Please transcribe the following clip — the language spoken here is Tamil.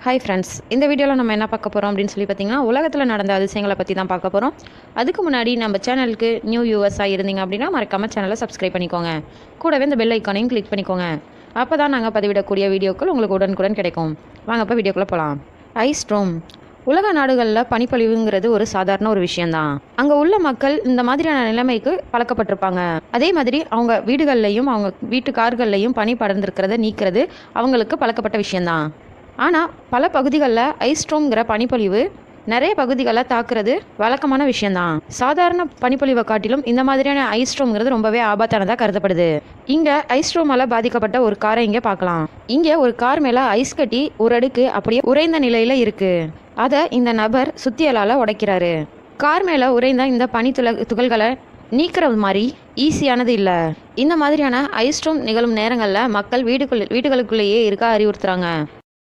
ஹாய் ஃப்ரெண்ட்ஸ், இந்த வீடியோவில் நம்ம என்ன பார்க்க போகிறோம் அப்படின்னு சொல்லி பார்த்தீங்கன்னா, உலகத்தில் நடந்த அதிசயங்களை பற்றி தான் பார்க்க போகிறோம். அதுக்கு முன்னாடி நம்ம சேனலுக்கு நியூ வியூவர்ஸாக இருந்தீங்க அப்படின்னா மறக்காமல் சேனலை சப்ஸ்கிரைப் பண்ணிக்கோங்க. கூடவே இந்த பெல் ஐக்கானையும் கிளிக் பண்ணிக்கோங்க. அப்போ தான் நாங்கள் பதிவிடக்கூடிய வீடியோக்கள் உங்களுக்கு உடனுக்குடன் கிடைக்கும். வாங்க இப்போ வீடியோக்குள்ளே போகலாம். Ice storm. உலக நாடுகளில் பனிப்பொழிவுங்கிறது ஒரு சாதாரண ஒரு விஷயந்தான். அங்கே உள்ள மக்கள் இந்த மாதிரியான நிலைமைக்கு பழக்கப்பட்டிருப்பாங்க. அதே மாதிரி அவங்க வீடுகள்லையும் அவங்க வீட்டு கார்கள்லையும் பனி படர்ந்துருக்கிறத நீக்கிறது அவங்களுக்கு பழக்கப்பட்ட விஷயந்தான். ஆனால் பல பகுதிகளில் ஐஸ்ட்ரோம்ங்கிற பனிப்பொழிவு நிறைய பகுதிகளில் தாக்குறது வழக்கமான விஷயந்தான். சாதாரண பனிப்பொழிவை காட்டிலும் இந்த மாதிரியான ஐஸ்ட்ரோம்ங்கிறது ரொம்பவே ஆபத்தானதாக கருதப்படுது. இங்கே ஐஸ்ட்ரோமால் பாதிக்கப்பட்ட ஒரு காரை இங்கே பார்க்கலாம். இங்கே ஒரு கார் மேலே ஐஸ் கட்டி ஒரு அடுக்கு அப்படியே உறைந்த நிலையில் இருக்குது. அதை இந்த நபர் சுத்தியலால் உடைக்கிறாரு. கார் மேலே உறைந்த இந்த துகள்களை நீக்கிறது மாதிரி ஈஸியானது இல்லை. இந்த மாதிரியான ஐஸ்ட்ரோம் நிகழும் நேரங்களில் மக்கள் வீடுகளுக்குள்ளேயே இருக்க அறிவுறுத்துறாங்க.